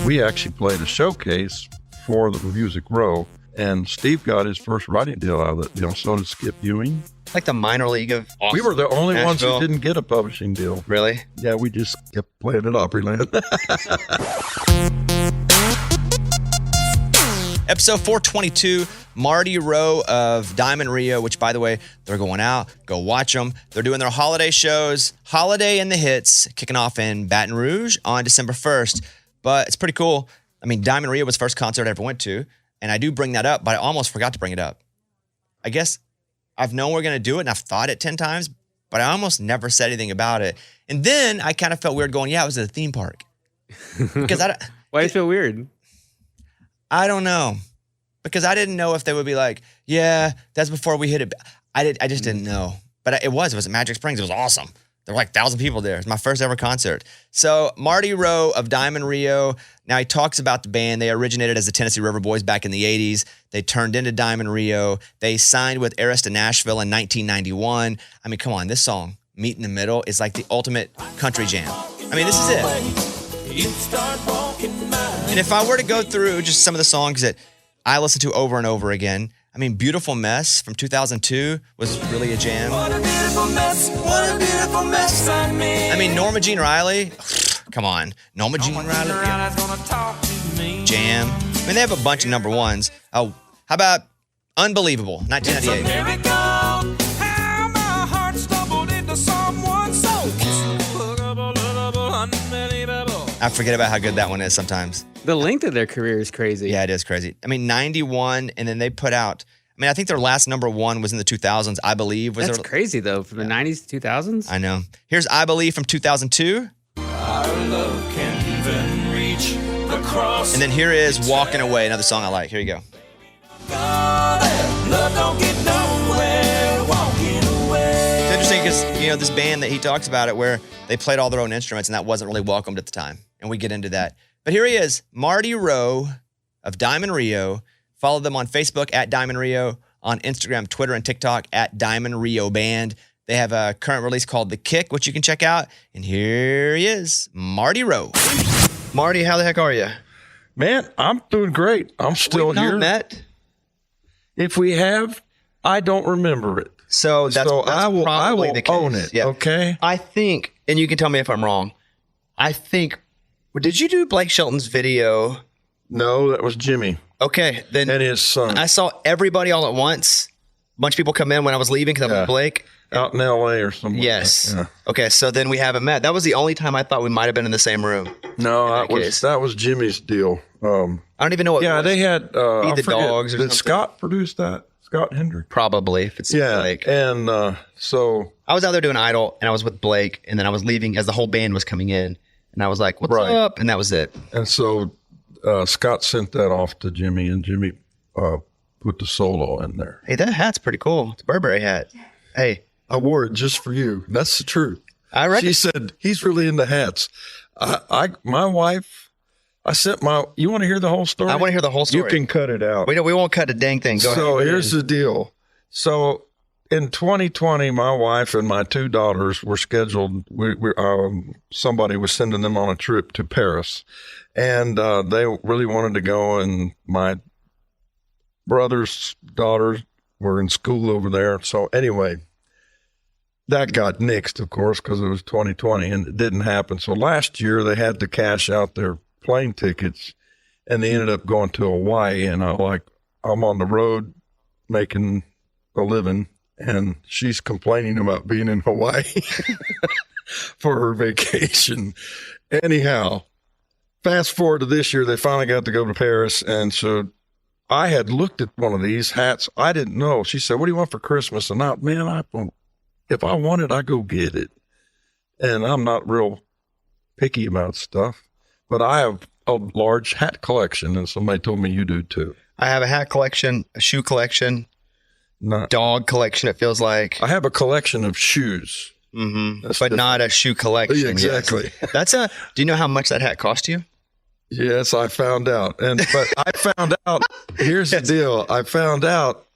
We actually played a showcase for the Music Row, and Steve got his first writing deal out of that deal. So did Skip Ewing. Like the minor league of Austin, We were the only ones Nashville. who didn't get a publishing deal. Really? Yeah, we just kept playing at Opryland. Episode 422, Marty Roe of Diamond Rio, which, by the way, they're going out. Go watch them. They're doing their holiday shows, Holiday in the Hits, kicking off in Baton Rouge on December 1st. But it's pretty cool. I mean, Diamond Rio was the first concert I ever went to, and I do bring that up, but I almost forgot to bring it up. I guess I've known we're going to do it, and I've thought it 10 times, but I almost never said anything about it. And then I kind of felt weird going, yeah, it was at a theme park. Because Why do you feel weird? I don't know, because I didn't know if they would be like, yeah, that's before we hit it. I just didn't know, but it was at Magic Springs. It was awesome. There were like 1,000 people there. It's my first ever concert. So Marty Roe of Diamond Rio. Now he talks about the band. They originated as the Tennessee River Boys back in the 80s. They turned into Diamond Rio. They signed with Arista Nashville in 1991. I mean, come on, this song, Meet in the Middle, is like the ultimate country jam. I mean, this is it. And if I were to go through just some of the songs that I listen to over and over again, I mean, Beautiful Mess from 2002 was really a jam. What a beautiful mess, what a beautiful mess I mean, Norma Jean Riley, come on. Norma Jean Riley, jam. I mean, they have a bunch of number ones. Oh, how about Unbelievable, 1998. I forget about how good that one is sometimes. The length of their career is crazy. Yeah, it is crazy. I mean, 91, and then they put out, I mean, I think their last number one was in the 2000s, I Believe. That's crazy, though, from the 90s to 2000s. I know. Here's I Believe from 2002. Our love can even reach across. And then here is Walking Away, another song I like. Here you go. Love don't get nowhere, walking away. It's interesting because, you know, this band that he talks about it where they played all their own instruments and that wasn't really welcomed at the time. And we get into that. But here he is, Marty Roe of Diamond Rio. Follow them on Facebook at Diamond Rio, on Instagram, Twitter, and TikTok at Diamond Rio Band. They have a current release called The Kick, which you can check out. And here he is, Marty Roe. Marty, how the heck are you? Man, I'm doing great. I'm still We've not here. met. If we have, I don't remember it. So that's I will probably the case. own it, okay? I think, and you can tell me if I'm wrong, I think, did you do Blake Shelton's video? No, that was Jimmy Okay, then and his son I saw Everybody All at Once. A bunch of people come in when I was leaving because I was with Blake. out in L.A. or something. Yes. Yeah. Okay, so then we haven't met. That was the only time I thought we might have been in the same room. No, case. that was Jimmy's deal. I don't even know what. Yeah, they had Feed the I forget, Dogs or did something. Scott produce that? Scott Hendrick. Probably if it's Blake. And so I was out there doing Idol, and I was with Blake, and then I was leaving as the whole band was coming in, and I was like, "What's up?" And that was it. And so Scott sent that off to Jimmy, and Jimmy put the solo in there. Hey, that hat's pretty cool. It's a Burberry hat. Hey, I wore it just for you. That's the truth. I reckon. She said, he's really into hats. My wife, you want to hear the whole story? I want to hear the whole story. You can cut it out. We won't cut a dang thing. Go ahead. Here's the deal. So in 2020, my wife and my two daughters were scheduled. Somebody was sending them on a trip to Paris, and they really wanted to go. And my brother's daughters were in school over there. So anyway, that got nixed, of course, because it was 2020 and it didn't happen. So last year they had to cash out their plane tickets, and they ended up going to Hawaii. And I'm on the road making a living, and she's complaining about being in Hawaii for her vacation. Anyhow, fast forward to this year, they finally got to go to Paris. And so I had looked at one of these hats. I didn't know. She said, "What do you want for Christmas?" And if I want it, I go get it. And I'm not real picky about stuff, but I have a large hat collection, and somebody told me you do too. I have a hat collection, a shoe collection, dog collection. It feels like I have a collection of shoes, but not a shoe collection. Yeah, exactly. Yes. Do you know how much that hat cost you? Yes, I found out. But I found out, here's the deal. I found out,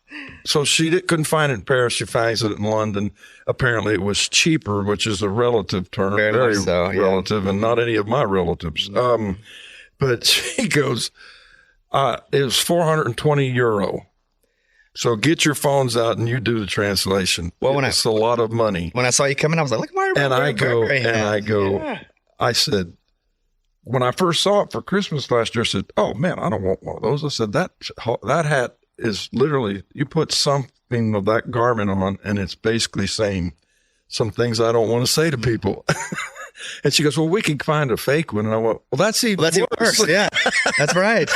so she couldn't find it in Paris. She finds it in London. Apparently it was cheaper, which is a relative term. Very so, yeah. relative, and not any of my relatives. But she goes, it was 420 euro. So get your phones out and you do the translation. Well, it's a lot of money. When I saw you coming, I was like, look at Marty Roe. And I go, Yeah. I said, when I first saw it for Christmas last year, I said, oh man, I don't want one of those. I said, that hat is literally, you put something of that garment on and it's basically saying some things I don't want to say to people. And she goes, well, we can find a fake one. And I went, well, that's even worse. Yeah, that's right.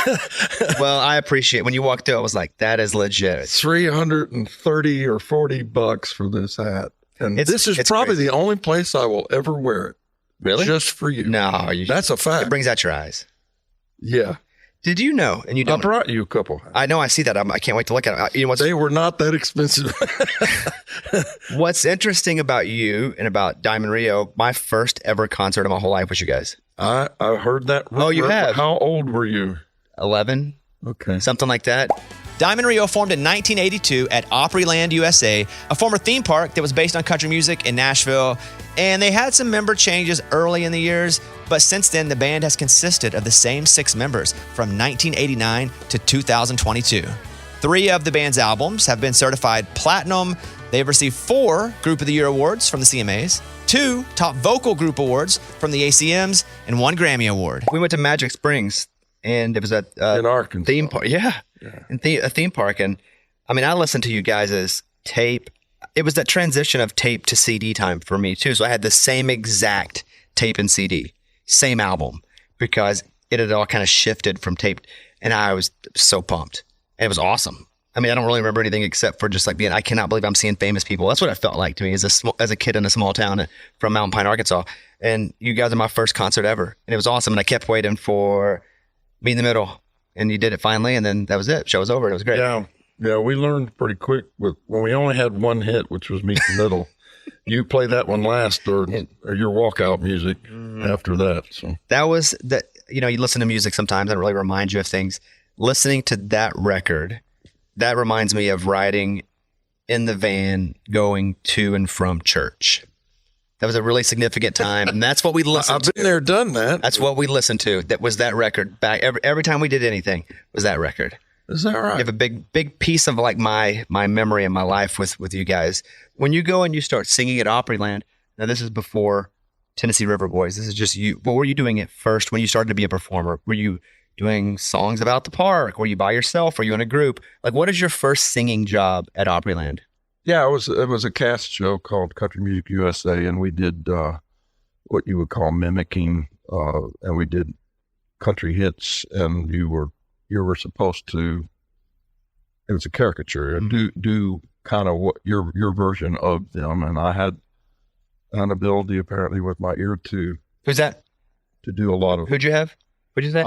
Well, I appreciate when you walked through, I was like, that is legit. 330 or 40 bucks for this hat. And this is probably the only place I will ever wear it. Really? Just for you. No, that's a fact. It brings out your eyes. Yeah. Did you know? And you don't. I brought you a couple. I know. I see that. I can't wait to look at it. You know, they were not that expensive. What's interesting about you and about Diamond Rio, my first ever concert of my whole life was you guys. I heard that. Oh, you have? How old were you? 11. Okay. Something like that. Diamond Rio formed in 1982 at Opryland, USA, a former theme park that was based on country music in Nashville. And they had some member changes early in the years, but since then, the band has consisted of the same 6 members from 1989 to 2022. 3 of the band's albums have been certified platinum. They've received 4 Group of the Year awards from the CMAs, 2 Top Vocal Group awards from the ACMs, and 1 Grammy Award. We went to Magic Springs, and it was a in Arkansas theme park. Yeah. A theme park. And I mean, I listened to you guys' tape. It was that transition of tape to CD time for me too. So I had the same exact tape and CD, same album, because it had all kind of shifted from tape, and I was so pumped. And it was awesome. I mean, I don't really remember anything except for just like being, I cannot believe I'm seeing famous people. That's what it felt like to me as a kid in a small town from Mountain Pine, Arkansas. And you guys are my first concert ever. And it was awesome. And I kept waiting for Meet in the Middle. And you did it finally. And then that was it. Show was over. It was great. Yeah. Yeah. We learned pretty quick when we only had one hit, which was Meet in the Middle. You play that one last or your walkout music after that. So that was that, you listen to music sometimes and it really reminds you of things. Listening to that record, that reminds me of riding in the van going to and from church. That was a really significant time, and that's what we listened to. I've been there, done that. That's what we listened to. That was that record. Back every time we did anything was that record. Is that right? You have a big piece of like my memory and my life with you guys. When you go and you start singing at Opryland, now this is before Tennessee River Boys. This is just you. What were you doing at first when you started to be a performer? Were you doing songs about the park? Were you by yourself? Were you in a group? Like, what is your first singing job at Opryland? Yeah, it was a cast show called Country Music USA, and we did what you would call mimicking, and we did country hits, and you were supposed to. It was a caricature, do kind of what your version of them, and I had an ability apparently with my ear to. Who's that? To do a lot of. Who'd you have? What'd you say?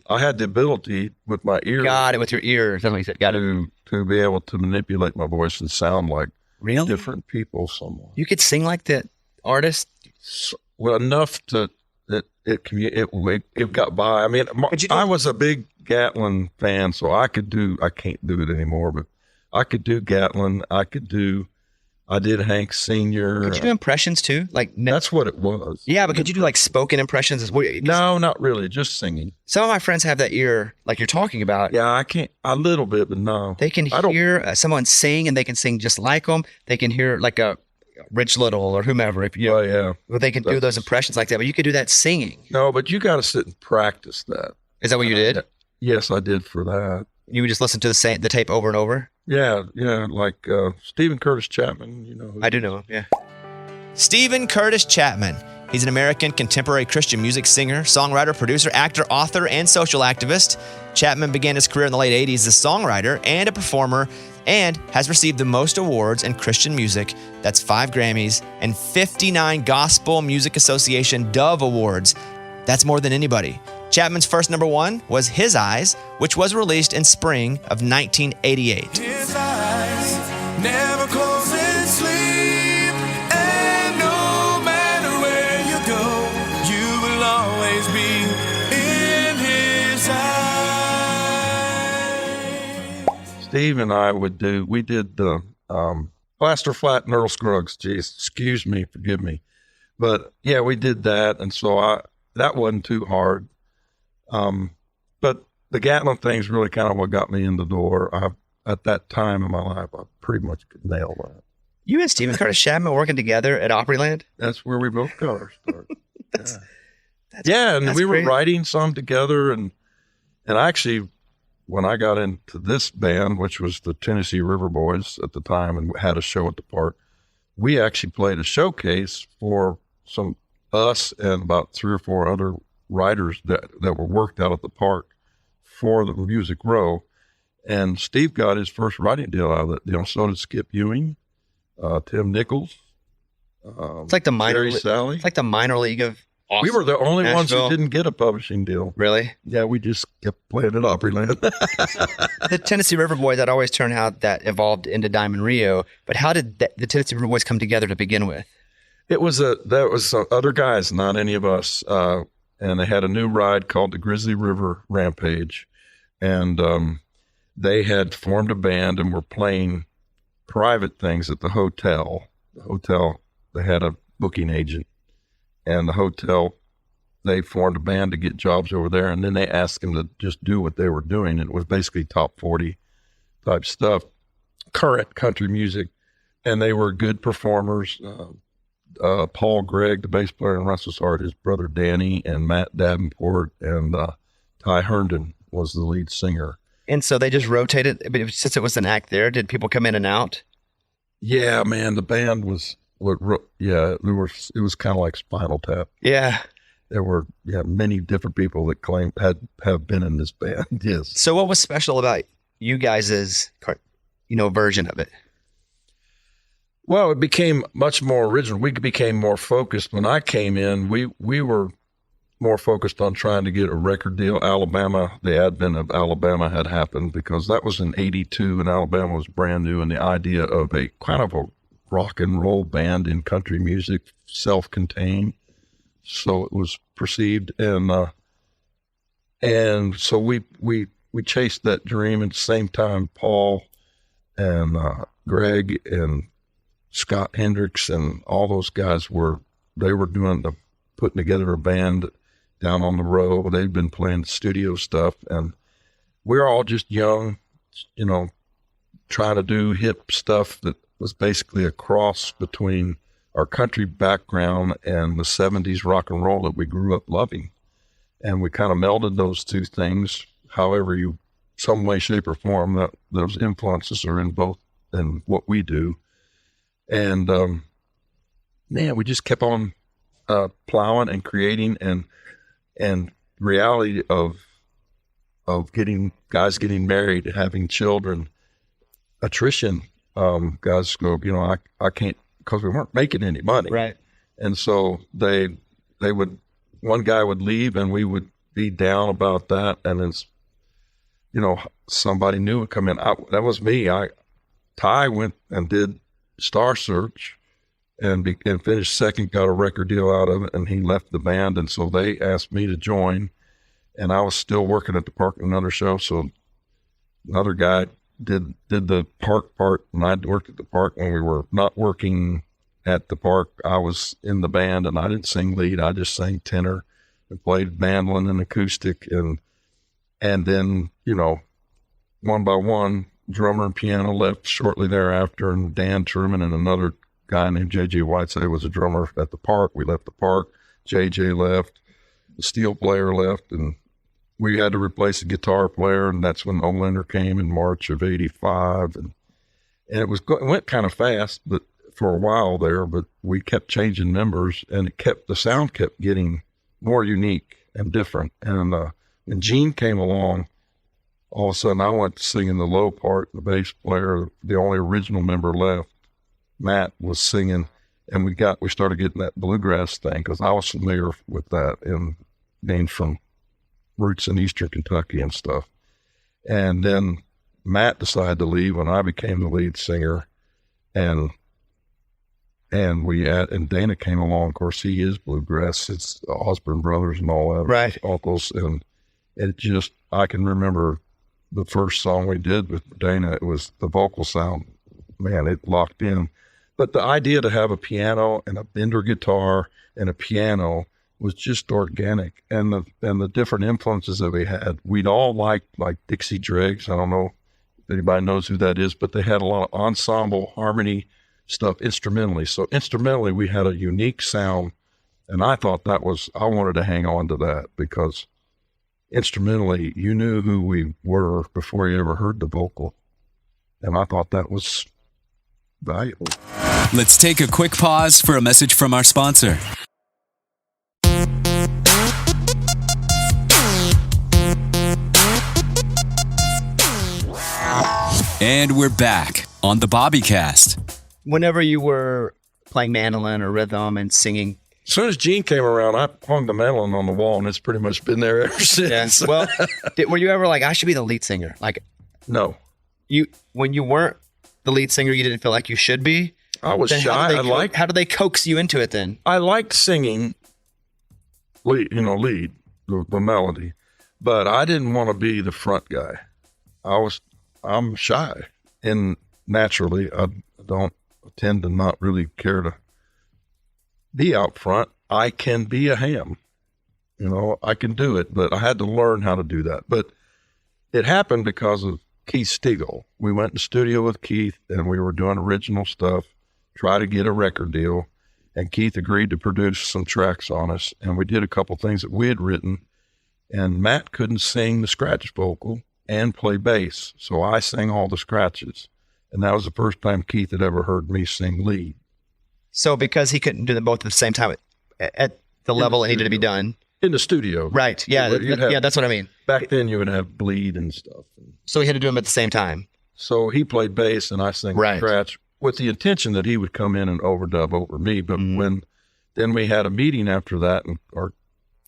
I had the ability with my ear. Got it, with your ears. That's what you said. Got it. To be able to manipulate my voice and sound like different people somewhat. You could sing like that artist? Well, enough that it got by. I mean, I was a big Gatlin fan, so I can't do it anymore, but I could do Gatlin. I did Hank Sr. Could you do impressions too? Like that's what it was. Yeah, but could you do like spoken impressions as well? No, not really. Just singing. Some of my friends have that ear, like you're talking about. Yeah, I can't a little bit, but no. They can hear someone sing, and they can sing just like them. They can hear like a Rich Little or whomever. Yeah. But they can do those impressions like that. But you could do that singing. No, but you got to sit and practice that. Is that what you did? Yes, I did for that. You would just listen to the tape over and over? Yeah, like Stephen Curtis Chapman, you know. I do know him, yeah. Stephen Curtis Chapman. He's an American contemporary Christian music singer, songwriter, producer, actor, author, and social activist. Chapman began his career in the late 80s as a songwriter and a performer, and has received the most awards in Christian music. That's 5 Grammys and 59 Gospel Music Association Dove Awards. That's more than anybody. Chapman's first number 1 was His Eyes, which was released in spring of 1988. His eyes never close in sleep, and no matter where you go, you will always be in his eyes. Steve and I we did the Plaster Flat and Earl Scruggs. Jeez, excuse me, forgive me. But yeah, we did that, and so that wasn't too hard. the Gatlin thing's really kind of what got me in the door. At that time in my life, I pretty much could nail that. You and Stephen Curtis Chapman working together at Opryland? That's where we both got our start. That's And that's we were great. writing some together, and actually, when I got into this band, which was the Tennessee River Boys at the time, and had a show at the park, we actually played a showcase for us and about 3 or 4 other writers that were worked out at the park for the Music Row. And Steve got his first writing deal out of that deal. So did Skip Ewing, Tim Nichols, It's like the minor. Jerry Sally. It's like the minor league of. Awesome. We were the only ones Nashville. who didn't get a publishing deal. Really? Yeah, we just kept playing at Opryland. The Tennessee River Boys, that always turned out that evolved into Diamond Rio. But how did the Tennessee River Boys come together to begin with? That was some other guys, not any of us. And they had a new ride called the Grizzly River Rampage. And they had formed a band and were playing private things at the hotel. They had a booking agent. And the hotel, they formed a band to get jobs over there. And then they asked them to just do what they were doing. It was basically top 40 type stuff, current country music. And they were good performers. Paul Gregg, the bass player in Restless Heart, his brother Danny, and Matt Davenport, and Ty Herndon was the lead singer. And so they just rotated. But since it was an act there, did people come in and out? Yeah, man, the band was, it was kind of like Spinal Tap. Yeah. There were many different people that claimed have been in this band. Yes. So what was special about you guys' version of it? Well, it became much more original. We became more focused. When I came in, we were more focused on trying to get a record deal. The advent of Alabama had happened because that was in 82 and Alabama was brand new, and the idea of a kind of a rock and roll band in country music, self-contained, so it was perceived, and so we chased that dream. At the same time, Paul and Greg and Scott Hendricks and all those guys were putting together a band down on the road. They'd been playing studio stuff, and we're all just young, trying to do hip stuff that was basically a cross between our country background and the 70s rock and roll that we grew up loving. And we kind of melded those two things, however some way, shape, or form, that those influences are in both and what we do. And we just kept on plowing and creating, and reality of getting married, having children, attrition. Guys go, I can't, because we weren't making any money. Right. And so one guy would leave and we would be down about that. And then, somebody new would come in. That was me. Ty went and did Star Search and finished second, got a record deal out of it, and he left the band. And so they asked me to join, and I was still working at the park in another show. So another guy did the park part, and I worked at the park. When we were not working at the park, I was in the band, and I didn't sing lead. I just sang tenor and played mandolin and acoustic. And then, one by one, drummer and piano left shortly thereafter, and Dan Truman and another guy named J.J. Whiteside was a drummer at the park. We left the park. J.J. left. The steel player left, and we had to replace a guitar player, and that's when Olander came in March of 85. And it went kind of fast, but for a while there, but we kept changing members, and the sound kept getting more unique and different. And when Gene came along, all of a sudden I went to singing the low part. The bass player, the only original member left, Matt, was singing, and we started getting that bluegrass thing, because I was familiar with that and being from roots in Eastern Kentucky and stuff. And then Matt decided to leave when I became the lead singer, and Dana came along. Of course, he is bluegrass. It's the Osborne Brothers and all that, Right. uncles, and I can remember the first song we did with Dana. It was the vocal sound, man, it locked in. But the idea to have a piano and a Bender guitar and a piano was just organic, and the different influences that we had. We'd all like Dixie Dregs. I don't know if anybody knows who that is, but they had a lot of ensemble harmony stuff instrumentally. So instrumentally, we had a unique sound, and I thought I wanted to hang on to that because instrumentally, you knew who we were before you ever heard the vocal, and I thought that was valuable. Let's take a quick pause for a message from our sponsor. And we're back on the Bobbycast. Whenever you were playing mandolin or rhythm and singing, As soon as Gene came around, I hung the mandolin on the wall, and it's pretty much been there ever since. well, were you ever like, I should be the lead singer? Like, No, when you weren't the lead singer, you didn't feel like you should be? I was Then shy. how did they coax you into it then? I liked singing, lead the melody, but I didn't want to be the front guy. I'm shy, and naturally, I don't tend to not really care to be out front. I can be a ham, I can do it, but I had to learn how to do that. But it happened because of Keith Stegall. We went in the studio with Keith, and we were doing original stuff, try to get a record deal, and Keith agreed to produce some tracks on us, and we did a couple things that we had written, and Matt couldn't sing the scratch vocal and play bass, so I sang all the scratches, and that was the first time Keith had ever heard me sing lead. So because he couldn't do them both at the same time at the level it needed to be done. In the studio. Right. Yeah. That's what I mean. Back then you would have bleed and stuff. So he had to do them at the same time. So he played bass and I sang Right. scratch with the intention that he would come in and overdub over me. But then we had a meeting after that, and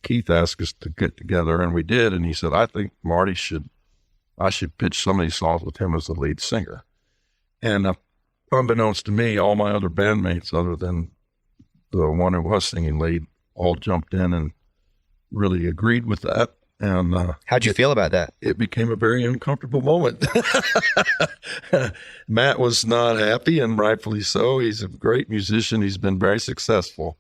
Keith asked us to get together, and we did. And he said, I think Marty I should pitch some of these songs with him as the lead singer. And unbeknownst to me, all my other bandmates, other than the one who was singing lead, all jumped in and really agreed with that. And how'd you feel about that? It became a very uncomfortable moment. Matt was not happy, and rightfully so. He's a great musician. He's been very successful.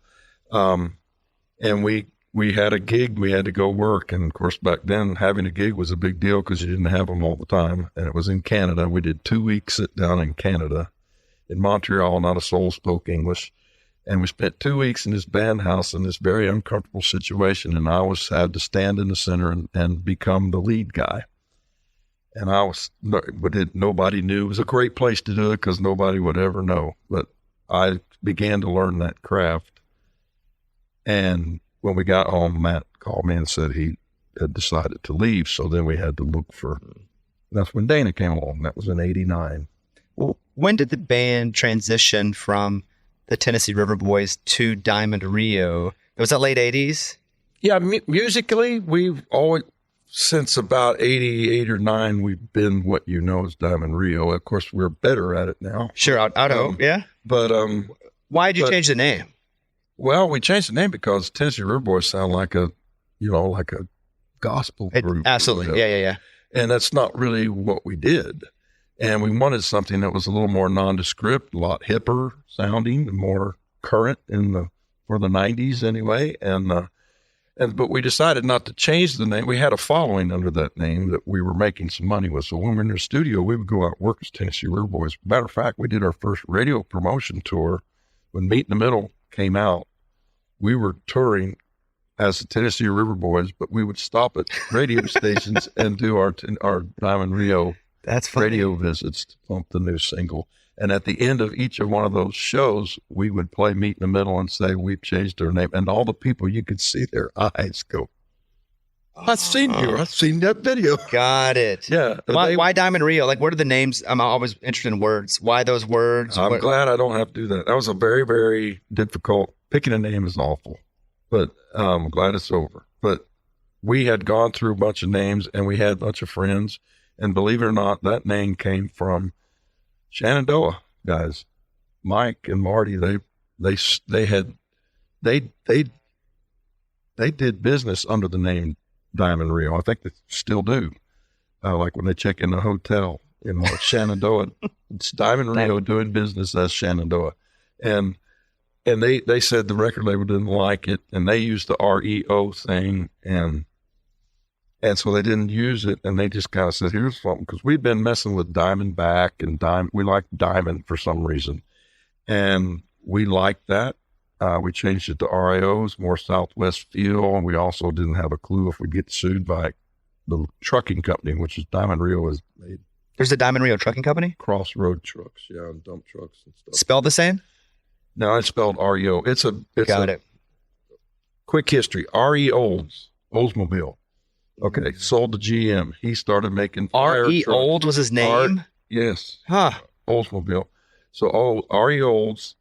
And we had a gig we had to go work. And of course, back then, having a gig was a big deal because you didn't have them all the time. And it was in Canada. We did 2 weeks sit down in Canada, in Montreal. Not a soul spoke English. And we spent 2 weeks in this band house in this very uncomfortable situation. And I had to stand in the center and become the lead guy. And nobody knew. It was a great place to do it because nobody would ever know. But I began to learn that craft. And when we got home, Matt called me and said he had decided to leave. So then we had to look that's when Dana came along. That was in 89. Well, when did the band transition from the Tennessee River Boys to Diamond Rio? Was that late 80s? Yeah, musically, we've always, since about 88 or 9, we've been what you know as Diamond Rio. Of course, we're better at it now. Sure, I'd hope, yeah. But why did you change the name? Well, we changed the name because Tennessee River Boys sound like a gospel group. Absolutely, yeah. And that's not really what we did. And we wanted something that was a little more nondescript, a lot hipper sounding, and more current for the 90s anyway. But we decided not to change the name. We had a following under that name that we were making some money with. So when we were in the studio, we would go out and work as Tennessee River Boys. Matter of fact, we did our first radio promotion tour when Meet in the Middle came out. We were touring as the Tennessee River Boys, but we would stop at radio stations and do our Diamond Rio radio visits to pump the new single. And at the end of each of one of those shows, we would play Meet in the Middle and say, we've changed our name. And all the people, you could see their eyes go, I've seen you. I've seen that video. Got it. Yeah. Why Diamond Rio? Like, what are the names? I'm always interested in words. Why those words? I'm glad I don't have to do that. That was a very, very difficult. Picking a name is awful, but I'm glad it's over. But we had gone through a bunch of names, and we had a bunch of friends. And believe it or not, that name came from Shenandoah guys, Mike and Marty. They did business under the name Diamond Rio. I think they still do. Like when they check in the hotel, Shenandoah, it's Diamond Rio doing business as Shenandoah. And and they said the record label didn't like it, and they used the REO thing, and so they didn't use it, and they just kind of said, here's something, because we'd been messing with Diamondback and we liked Diamond for some reason, and we liked that. We changed it to REOs, more Southwest feel, and we also didn't have a clue if we'd get sued by the trucking company, which is Diamond Rio has made. There's a Diamond Rio trucking company? Crossroad trucks, yeah, and dump trucks and stuff. Spelled the same? No, it's spelled REO. It's Got a it. quick history. Oldsmobile. Okay, sold to GM. He started making fire R.E. trucks. Old was his name? Yes, Huh. Oldsmobile. So RE Olds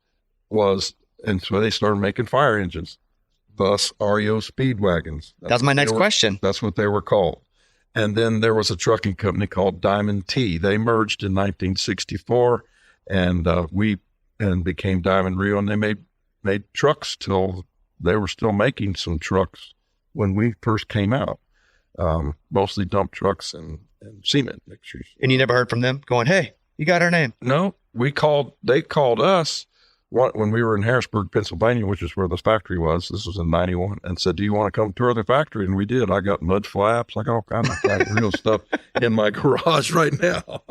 was, and so they started making fire engines, thus REO Speedwagons. That was my next question. That's what they were called. And then there was a trucking company called Diamond T. They merged in 1964, and we became Diamond Rio, and they made trucks till they were still making some trucks when we first came out, mostly dump trucks and cement mixtures. And you never heard from them going, hey, you got our name? No, they called us when we were in Harrisburg, Pennsylvania, which is where the factory was. This was in 91, and said, do you want to come tour the factory? And we did. I got mud flaps, I got all kinds of real stuff in my garage right now.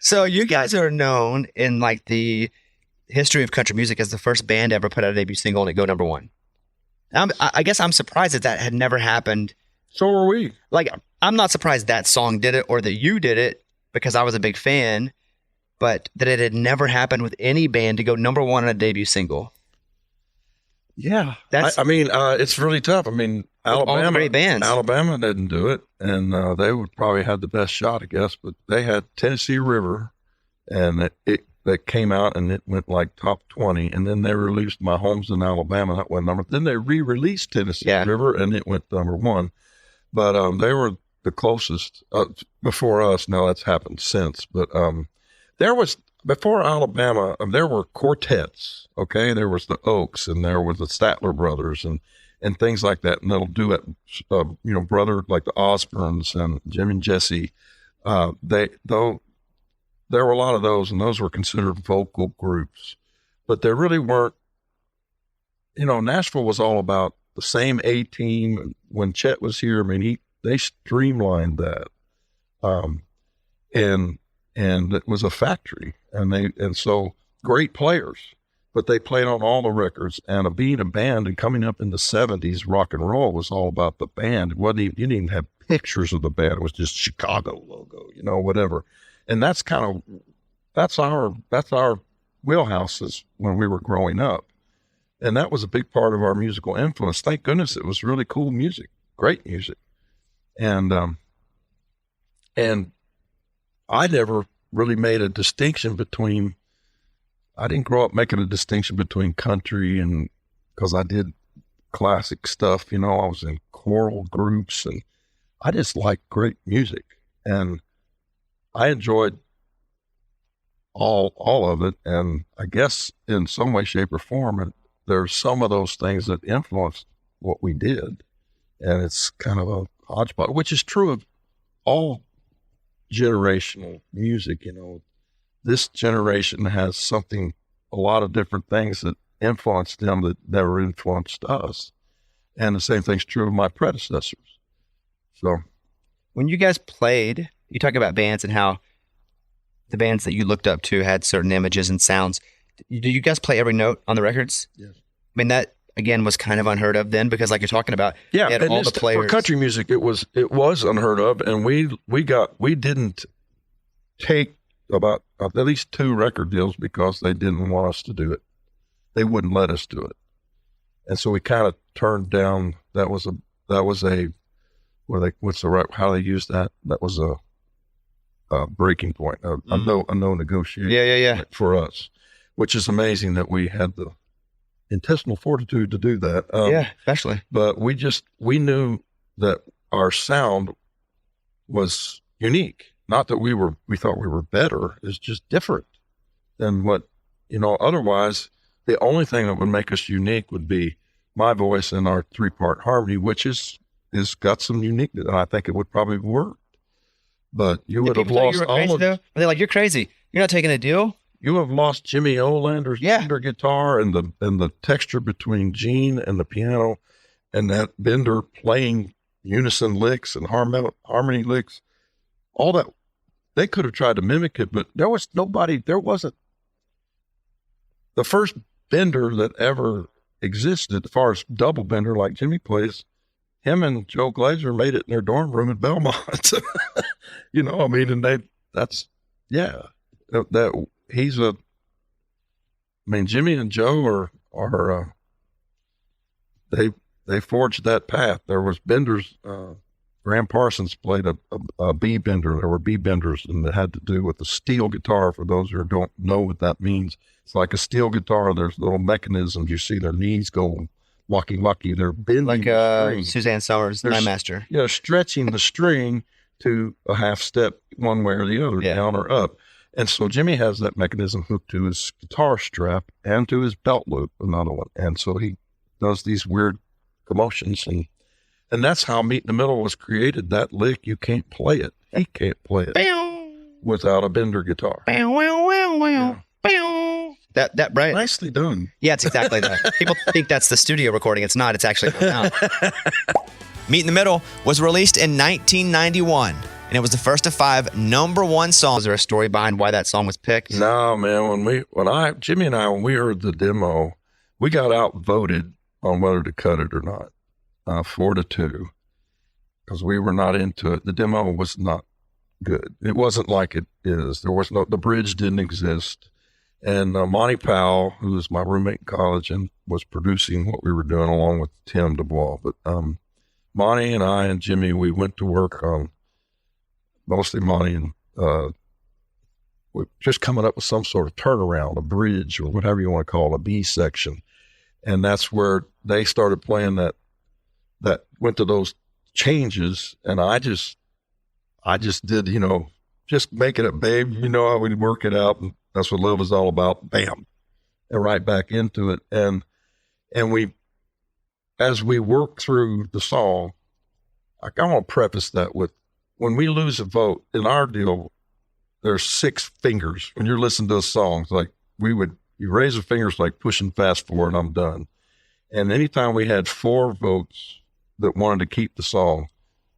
So you guys are known in like the history of country music as the first band ever put out a debut single and it go number one. I guess I'm surprised that had never happened. So are we. Like, I'm not surprised that song did it or that you did it because I was a big fan, but that it had never happened with any band to go number one on a debut single. Yeah. That's it's really tough. I mean, all the great bands. Alabama didn't do it, and they would probably have the best shot, I guess, but they had Tennessee River, and that came out, and it went like top 20, and then they released My Home's in Alabama. That went number. Then they re-released Tennessee River, and it went number one. But they were the closest before us. Now that's happened since, but there was. Before Alabama, there were quartets, okay? There was the Oaks, and there was the Statler Brothers, and things like that. And they'll do it, brother, like the Osbournes and Jim and Jesse. There were a lot of those, and those were considered vocal groups. But there really weren't, Nashville was all about the same A-team. When Chet was here, I mean, they streamlined that. And it was a factory, and so great players, but they played on all the records. And being a band and coming up in the 70s, rock and roll was all about the band. It wasn't even, you didn't even have pictures of the band. It was just Chicago logo, whatever. And that's our wheelhouses when we were growing up. And that was a big part of our musical influence. Thank goodness it was really cool music, great music. And I never really made a distinction I didn't grow up making a distinction between country and, because I did classic stuff, I was in choral groups, and I just liked great music, and I enjoyed all of it. And I guess in some way, shape, or form, there's some of those things that influenced what we did, and it's kind of a hodgepodge, which is true of all generational music. This generation has a lot of different things that influenced them that never influenced us, and the same thing's true of my predecessors. So when you guys played, you talk about bands and how the bands that you looked up to had certain images and sounds. Do you guys play every note on the records? Yes. I mean, that again was kind of unheard of then, because like you're talking about, yeah, they had and all the players. for country music, it was unheard of, and we didn't take about at least 2 record deals because they didn't want us to do it. They wouldn't let us do it, and so we kind of turned down. That was a how they use that? That was a breaking point, a no negotiation. Yeah. For us, which is amazing that we had the intestinal fortitude to do that. Especially. But we knew that our sound was unique. Not that we thought we were better. It's just different than what, otherwise the only thing that would make us unique would be my voice and our 3-part harmony, which is got some uniqueness. And I think it would probably work. But you would have lost all of it. Are they like, you're crazy? You're not taking a deal? you have lost Jimmy Olander's Yeah. Bender guitar and the texture between Gene and the piano, and that Bender playing unison licks and harmony licks, all that. They could have tried to mimic it, but there wasn't the first Bender that ever existed as far as double Bender like Jimmy plays. Him and Joe Glazer made it in their dorm room at Belmont. You know, I mean, and Jimmy and Joe are they forged that path. There was Benders, Graham Parsons played a B bender. There were B benders, and it had to do with the steel guitar. For those who don't know what that means, it's like a steel guitar. There's little mechanisms. You see their knees go lucky. They're bending Like the string. Suzanne Summers, There's- my master. Yeah, stretching the string to a half step one way or the other, Yeah. down or up. And so Jimmy has that mechanism hooked to his guitar strap and to his belt loop, another one. And so he does these weird commotions, and that's how Meet in the Middle was created. That lick, you can't play it. He can't play it without a Bender guitar. That right? Nicely done. Yeah, it's exactly that. People think that's the studio recording. It's not. It's actually no. Meet in the Middle was released in 1991, and it was the first of 5 #1 songs. Is there a story behind why that song was picked? No, man, Jimmy and I, when we heard the demo, we got outvoted on whether to cut it or not, 4-2, because we were not into it. The demo was not good. It wasn't like it is. The bridge didn't exist. And Monty Powell, who was my roommate in college and was producing what we were doing along with Tim DuBois. But Monty and I and Jimmy, we went to work on, mostly Monty, and we're just coming up with some sort of turnaround, a bridge or whatever you want to call it, a B section. And that's where they started playing that went to those changes. And I just did, just make it up, babe. You know how we work it out. And that's what love is all about. Bam. And right back into it. And we, as we work through the song, I want to preface that with, when we lose a vote in our deal, there's 6 fingers. When you're listening to a song, it's like you raise the fingers like pushing fast forward, I'm done. And anytime we had 4 votes that wanted to keep the song,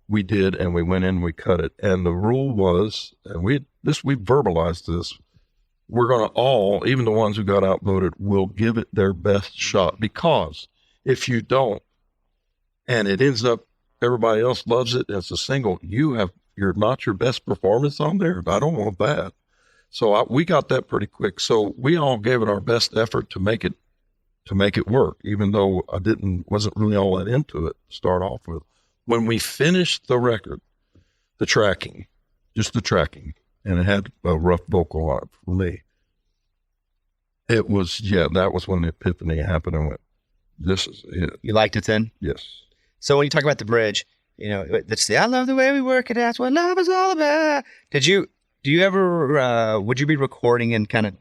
we did, and we went in and we cut it. And the rule was, and we verbalized this, we're going to all, even the ones who got outvoted, will give it their best shot. Because if you don't, and it ends up everybody else loves it, and it's a single, you're not your best performance on there. I don't want that. So we got that pretty quick. So we all gave it our best effort to make it work, even though I wasn't really all that into it to start off with. When we finished the record, just the tracking, and it had a rough vocal on it for me, that was when the epiphany happened. And went, this is it. You liked it then? Yes. So when you talk about the bridge, it's I love the way we work it. That's what love is all about. Do you ever, would you be recording and kind of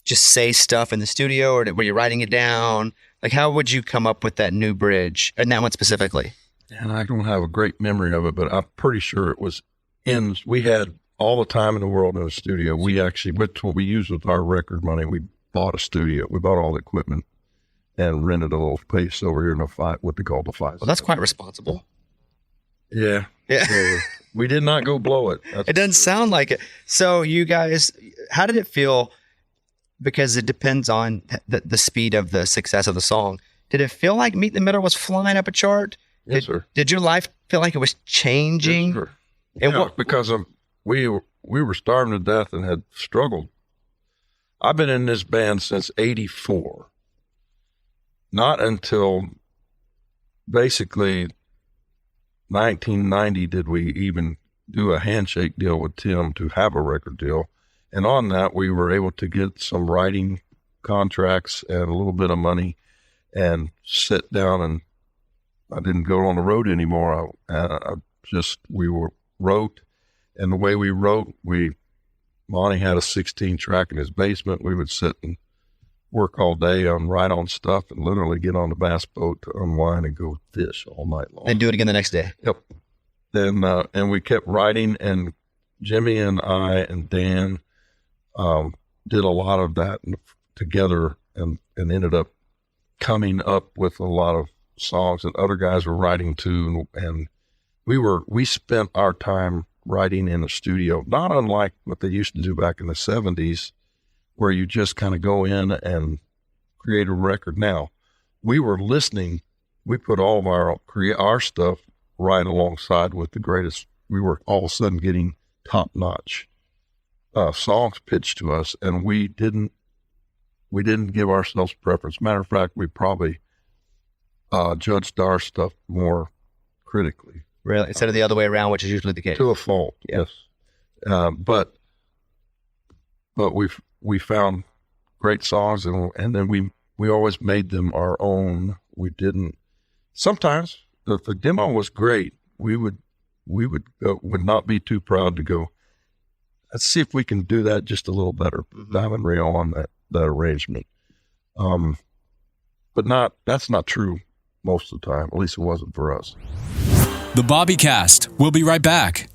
just say stuff in the studio, or were you writing it down? Like, how would you come up with that new bridge, and that one specifically? And I don't have a great memory of it, but I'm pretty sure it was we had all the time in the world in the studio. We actually, with what we used with our record money, we bought a studio. We bought all the equipment and rented a little place over here in what they call the 5. Well, that's quite responsible. Yeah. Yeah. So we did not go blow it. It doesn't sound like it. So you guys, how did it feel? Because it depends on the speed of the success of the song. Did it feel like Meet in the Middle was flying up a chart? Yes, sir. Did your life feel like it was changing? Yes, sir. And Yeah, what, because we were starving to death and had struggled. I've been in this band since '84. Not until basically 1990 did we even do a handshake deal with Tim to have a record deal. And on that, we were able to get some writing contracts and a little bit of money and sit down, and I didn't go on the road anymore. We wrote, and the way we wrote, Monty had a 16-track in his basement. We would sit and work all day on write on stuff and literally get on the bass boat to unwind and go fish all night long. and do it again the next day? Yep. Then, and we kept writing, and Jimmy and I and Dan, did a lot of that together and ended up coming up with a lot of songs that other guys were writing to. And we spent our time writing in the studio, not unlike what they used to do back in the 70s, where you just kind of go in and create a record. Now, we were listening. We put all of our stuff right alongside with the greatest. We were all of a sudden getting top-notch songs pitched to us, and we didn't give ourselves preference. Matter of fact, we probably judged our stuff more critically. Really? Instead of the other way around, which is usually the case. To a fault, yes. But we found great songs, and then we always made them our own. We didn't. Sometimes if the demo was great, we would not be too proud to go, let's see if we can do that just a little better. Diamond Rio on that arrangement. But that's not true most of the time. At least it wasn't for us. The Bobbycast. We'll be right back.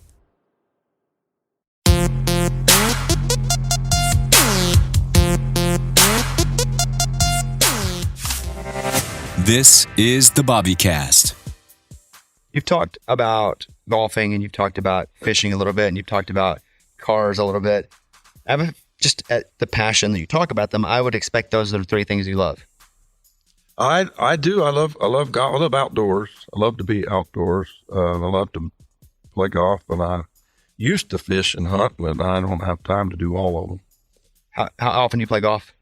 This is the Bobbycast. You've talked about golfing, and you've talked about fishing a little bit, and you've talked about cars a little bit. Just at the passion that you talk about them, I would expect those are the three things you love. I do. I love golf. I love outdoors. I love to be outdoors. I love to play golf, and I used to fish and hunt, but I don't have time to do all of them. How often do you play golf?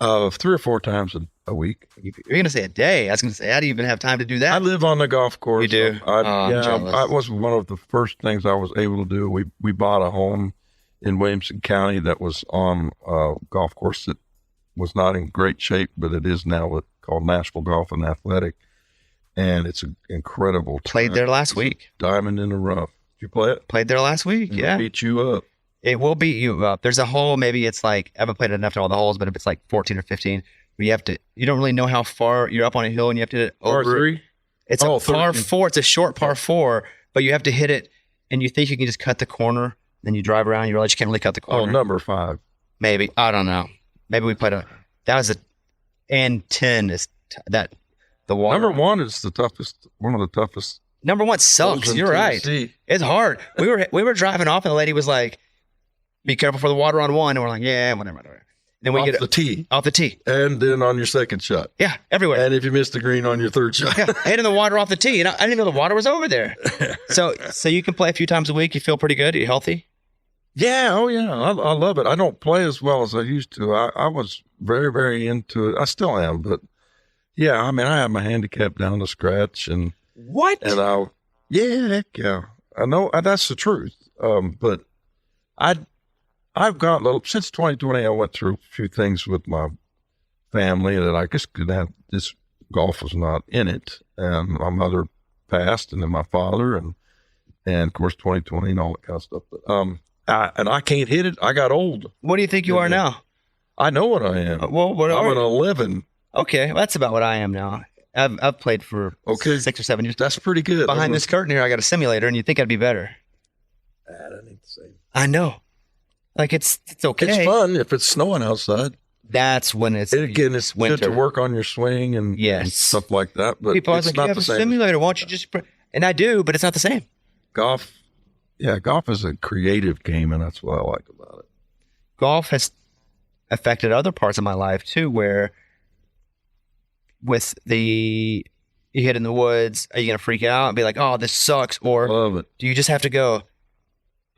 3 or 4 times a week. You're going to say a day. I was going to say, how do you even have time to do that? I live on the golf course. You do? I'm jealous. That was one of the first things I was able to do. We bought a home in Williamson County that was on a golf course that was not in great shape, but it is now called Nashville Golf and Athletic. And it's an incredible Played there last week. Diamond in the rough. Did you play it? Played there last week, yeah. Beat you up. It will beat you up. There's a hole, maybe it's like, I haven't played enough to all the holes, but if it's like 14 or 15, you don't really know how far you're up on a hill, and you have to hit it over. Par 3? It's a par 4. It's a short par 4, but you have to hit it, and you think you can just cut the corner, then you drive around, you realize you can't really cut the corner. Oh, number 5. Maybe. I don't know. Maybe we played and 10 is the water. Number 1 is one of the toughest. Number 1 sucks. You're right. It's hard. We were driving off, and the lady was like, be careful for the water on 1. And we're like, yeah, whatever. Then we get the tee. Off the tee. And then on your second shot. Yeah, everywhere. And if you miss the green on your third shot. Yeah, hitting the water off the tee. I didn't even know the water was over there. So you can play a few times a week. You feel pretty good? Are you healthy? Yeah. Oh, yeah. I love it. I don't play as well as I used to. I was very, very into it. I still am. But, yeah, I mean, I have my handicap down to scratch. And what? And heck yeah. I know that's the truth. But I've got since 2020, I went through a few things with my family that I just could have. This golf was not in it, and my mother passed, and then my father, and of course 2020 and all that kind of stuff. But and I can't hit it. I got old. What do you think you are now? I know what I am. Well, what I'm are an you? 11. Okay, well, that's about what I am now. I've played for 6 or 7 years. That's pretty good. Behind this curtain here, I got a simulator, and you'd think I'd be better. That ain't the same. I know. Like it's okay. It's fun if it's snowing outside. That's when it's winter. Good to work on your swing and stuff like that. But people always it's like, not you have the a same. simulator. Why don't you just? And I do, but it's not the same. Golf is a creative game, and that's what I like about it. Golf has affected other parts of my life too, where with you hit in the woods, are you gonna freak out and be like, "Oh, this sucks," or Love it. do you just have to go,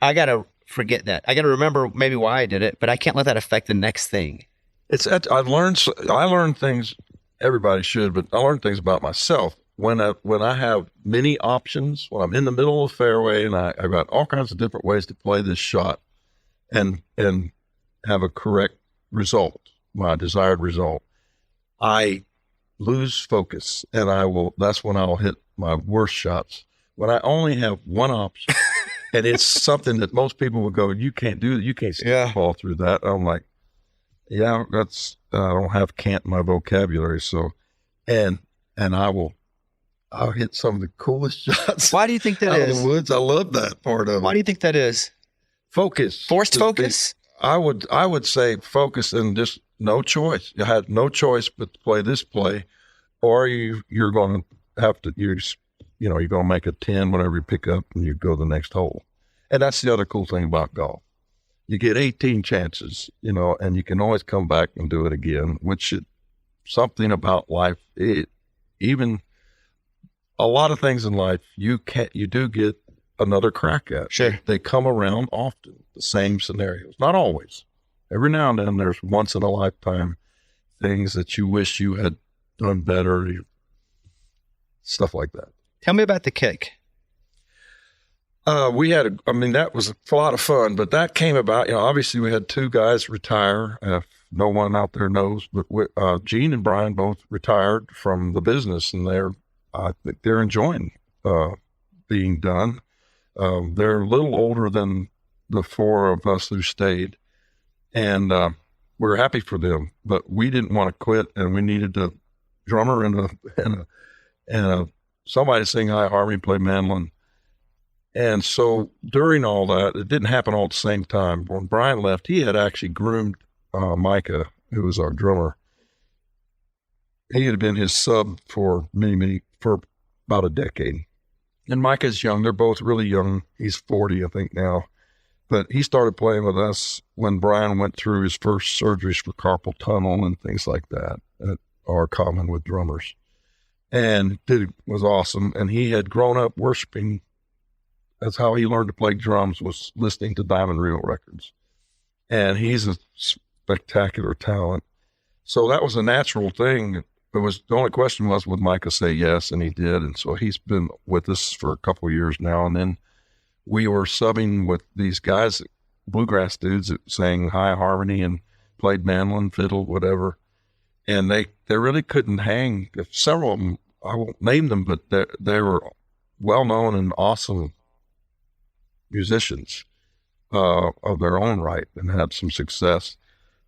I gotta forget that. I gotta remember maybe why I did it, but I can't let that affect the next thing. I learned things. Everybody should, but I learned things about myself when I have many options. When I'm in the middle of the fairway and I've got all kinds of different ways to play this shot, and have a correct result, my desired result, I lose focus, and that's when I'll hit my worst shots. When I only have one option. And it's something that most people would go, you can't do that. You can't fall through that. I'm like, yeah, I don't have can't in my vocabulary. So, and I'll hit some of the coolest shots. Why do you think that out is? of the woods. I love that part of it. Why do you think that is? Focus. Forced focus? I would say focus and just no choice. You had no choice but to play this play, or you're going to have to you're going to make a 10 whenever you pick up and you go to the next hole. And that's the other cool thing about golf. You get 18 chances, and you can always come back and do it again, which is something about life. Even a lot of things in life, you do get another crack at. Sure. They come around often, the same scenarios. Not always. Every now and then there's once in a lifetime things that you wish you had done better, stuff like that. Tell me about the kick. That was a lot of fun, but that came about, obviously we had two guys retire. No one out there knows, but Gene and Brian both retired from the business, and I think they're enjoying being done. They're a little older than the four of us who stayed, and we're happy for them, but we didn't want to quit, and we needed a drummer and somebody to sing high harmony, play mandolin. And so during all that, it didn't happen all at the same time. When Brian left, he had actually groomed Micah, who was our drummer. He had been his sub for for about a decade. And Micah's young. They're both really young. He's 40, I think, now. But he started playing with us when Brian went through his first surgeries for carpal tunnel and things like that are common with drummers. And was awesome. And he had grown up worshiping. That's how he learned to play drums, was listening to Diamond Rio records. And he's a spectacular talent. So that was a natural thing. The only question was, would Micah say yes? And he did. And so he's been with us for a couple of years now. And then we were subbing with these guys, bluegrass dudes that sang high harmony and played mandolin, fiddle, whatever. And they really couldn't hang. Several of them, I won't name them, but they were well-known and awesome musicians of their own right and had some success.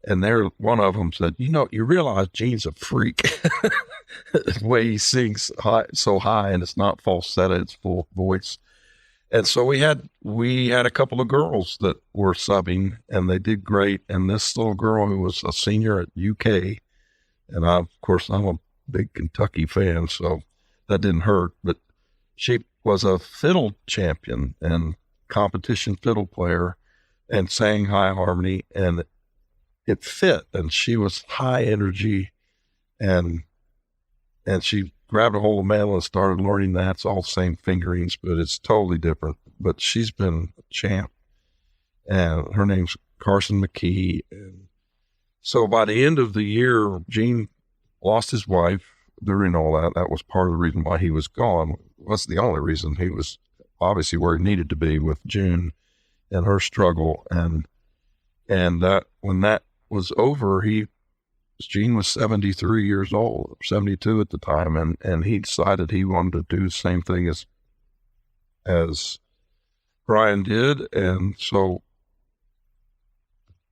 And one of them said, you realize Gene's a freak. The way he sings so high, and it's not falsetto, it's full voice. And so we had a couple of girls that were subbing, and they did great. And this little girl who was a senior at UK, and of course I'm a big Kentucky fan, so that didn't hurt, but she was a fiddle champion and competition fiddle player and sang high harmony, and it fit. And she was high energy, and she grabbed a hold of mandolin and started learning that. It's all the same fingerings, but it's totally different. But she's been a champ, and her name's Carson McKee. And so by the end of the year, Gene lost his wife during all that. That was part of the reason why he was gone. That's the only reason. He was obviously where he needed to be with June and her struggle. And that when that was over, Gene was 73 years old, 72 at the time. And he decided he wanted to do the same thing as Brian did. And so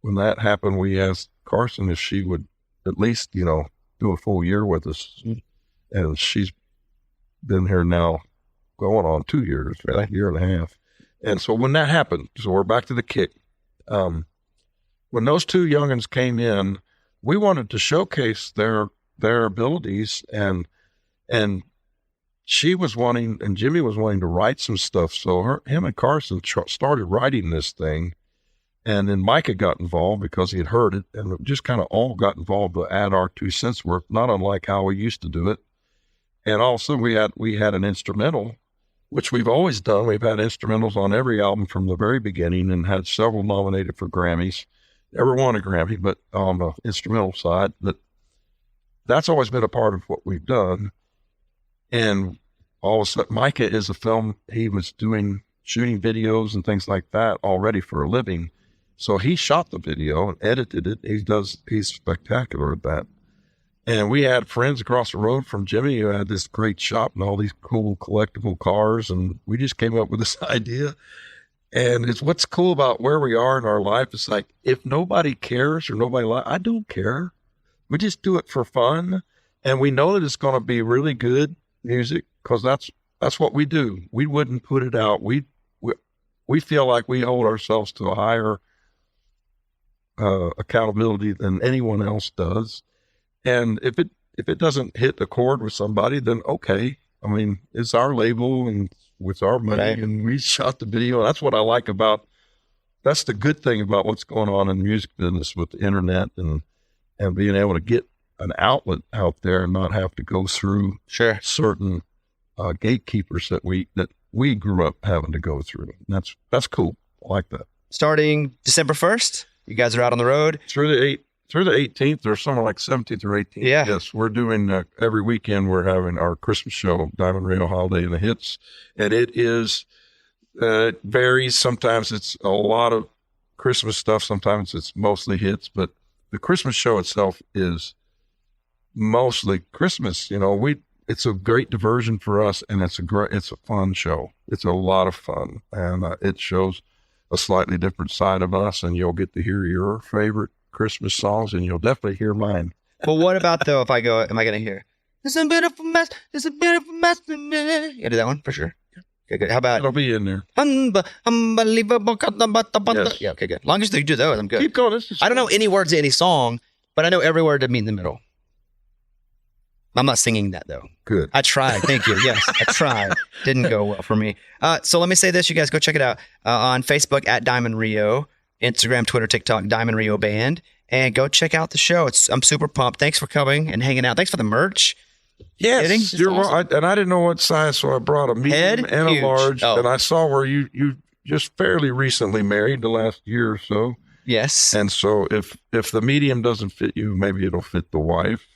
when that happened, we asked Carson if she would at least, do a full year with us. And she's been here now going on 2 years, a year and a half. And so when that happened, so we're back to the kick. When those two youngins came in, we wanted to showcase their abilities, and she was wanting, and Jimmy was wanting to write some stuff. So him and Carson started writing this thing, and then Micah got involved because he had heard it, and it just kind of all got involved to add our 2 cents worth, not unlike how we used to do it. And also we had an instrumental, which we've always done. We've had instrumentals on every album from the very beginning, and had several nominated for Grammys. Never won a Grammy, but on the instrumental side. But that's always been a part of what we've done. And all of a sudden, Micah is a film. He was shooting videos and things like that already for a living. So he shot the video and edited it. He's spectacular at that. And we had friends across the road from Jimmy who had this great shop and all these cool collectible cars. And we just came up with this idea. And it's what's cool about where we are in our life. It's like, if nobody cares or I don't care. We just do it for fun. And we know that it's going to be really good music because that's what we do. We wouldn't put it out. We feel like we hold ourselves to a higher accountability than anyone else does. And if it doesn't hit a chord with somebody, then okay. I mean, it's our label and with our money, Right. and we shot the video. That's what I like about. That's the good thing about what's going on in the music business with the internet and being able to get an outlet out there and not have to go through Sure. certain gatekeepers that we grew up having to go through. And that's cool. I like that. Starting December 1st, you guys are out on the road. Through the 18th or somewhere like 17th or 18th. Yeah. Yes, we're doing every weekend. We're having our Christmas show, Diamond Rio Holiday and the Hits, and it is. It varies. Sometimes it's a lot of Christmas stuff. Sometimes it's mostly hits. But the Christmas show itself is mostly Christmas. It's a great diversion for us, and it's a fun show. It's a lot of fun, and it shows a slightly different side of us. And you'll get to hear your favorite Christmas songs, and you'll definitely hear mine. Well, what about though? If I go, am I going to hear? It's a beautiful mess. It's a beautiful mess. Yeah, do that one for sure. Okay, good. How about It'll be in there. unbelievable? Yes. Yeah, okay, good. Long as you do those, I'm good. Keep going. I don't know any words of any song, but I know every word to meet in the middle. I'm not singing that though. Good. I tried. Thank you. Yes, I tried. Didn't go well for me. So let me say this, you guys go check it out on Facebook at Diamond Rio, Instagram, Twitter, TikTok, Diamond Rio Band, and go check out the show. I'm super pumped. Thanks for coming and hanging out. Thanks for the merch. Yes, Kidding? It's you're awesome. and I didn't know what size, so I brought a medium Head? and Huge. a large. Oh. And I saw where you just fairly recently married, the last year or so. Yes. And so if the medium doesn't fit you, maybe it'll fit the wife.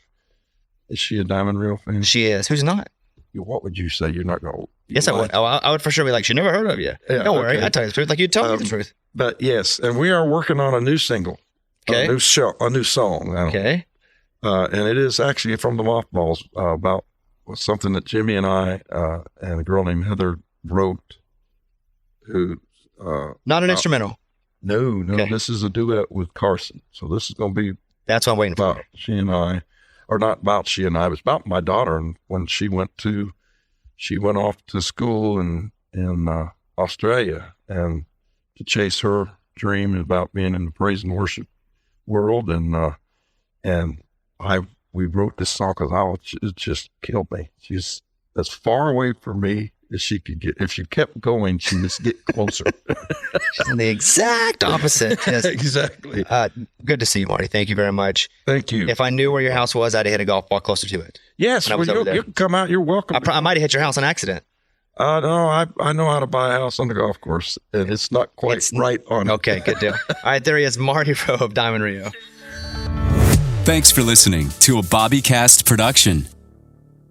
Is she a Diamond Rio fan? She is. Who's not? What would you say? You're not going to. Yes, I would. Oh, I would for sure be like, she never heard of you. Yeah, Don't worry. okay. I tell you the truth. Like you tell me the truth. But yes, and we are working on a new single. Okay. A new song. Okay. And it is actually from the Mothballs about something that Jimmy and I and a girl named Heather wrote. Who? Not an instrumental. No, Okay. This is a duet with Carson. So this is going to be That's what I'm waiting for. about she and I, or not about she and I, but it's about my daughter. And when she went off to school in Australia and to chase her dream about being in the praise and worship world. And we wrote this song because it just killed me. She's as far away from me as she could get. If she kept going, she would get closer. She's on the exact opposite. Yes. Exactly. Good to see you, Marty. Thank you very much. Thank you. If I knew where your house was, I'd have hit a golf ball closer to it. Yes, when I was over there. you can come out. You're welcome. I might have hit your house on accident. No, I know how to buy a house on the golf course, and it's not quite right on. Okay, good deal. All right, there he is, Marty Roe of Diamond Rio. Thanks for listening to a Bobbycast production.